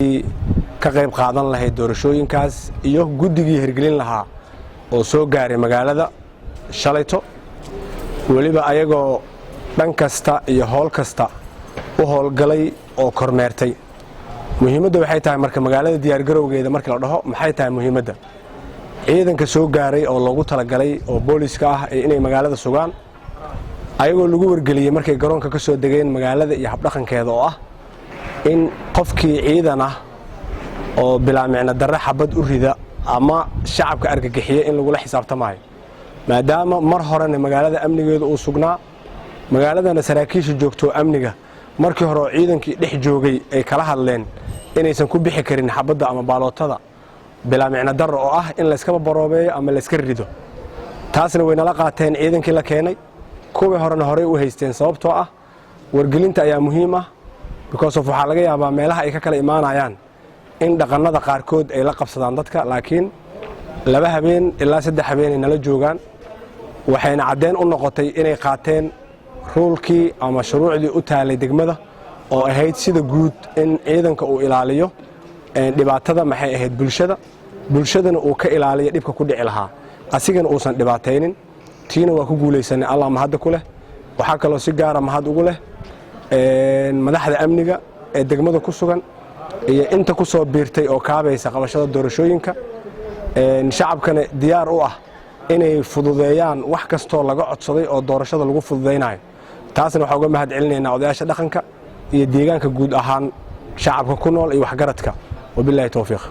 ka qayb qaadan lahayd doorashooyinkaas iyo guddigii hirgelin lahaa oo soo gaaray magaalada shalayto waliba ayagoo dhan kasta iyo howl kasta u howlgalay oo kormeertay muhiimadda waxay tahay marka magaalada diyaar garowgeeda markii la dhaho maxay tahay muhiimadda ciidanka soo gaaray oo loogu talagalay oo booliska ah inay magaalada sugaan ayagoo lagu wargeliyay markay garoonka ka soo degeen magaalada iyo habdhaqankeeda oo ah in qofkii ciidan ah oo bilaamicna darre xabad u rida ama shacabka argagixiya in lagu la xisaabtamayo maadaama mar horena magaalada amnigeedu uu sugnaa magaaladana saraakiisha joogto amniga markii hore oo ciidankii dhex joogay ay kala hadleen inaysan ku bixi karin xabadda ama baalootada bilaamicna darre oo ah in la iska baroobeeyo ama la iska rido taasna way nala qaateen ciidankii la keenay kuwii horena horey u haysteen sababtoo ah wargelinta ayaa muhiim ah because of waxaa laga yaabaa meelaha ay ka kala imaanayaan in dhaqannada qaarkood ay la qabsadaan dadka laakiin 2 habeen ilaa 3 habeen ay nala joogaan waxayna cadeen u noqotay inay qaateen ruulkii ama shuruucdii u taalay degmada oo ahayd sida guud in ciidanka uu ilaaliyo dhibaatada maxay ahayd bulshadana uu ka ilaaliyo dhibka ku dhici lahaa asigana uusan dhibaataynin tiina waa ku guulaysanay allah mahad ku leh waxa kale oo si gaar ah mahad ugu leh madaxda amniga ee degmada ku sugan iyo inta ku soo biirtay oo kaabaysa qabashada doorashooyinka shacabkana diyaar u ah inay fududeeyaan wax kasto laga codsaday oo doorashada lagu fududeynayo taasna waxa uga mahad celinaynaa odayaasha dhaqanka iyo deegaanka guud ahaan shacabka ku nool iyo waxgaradka wabillahi tawfiiq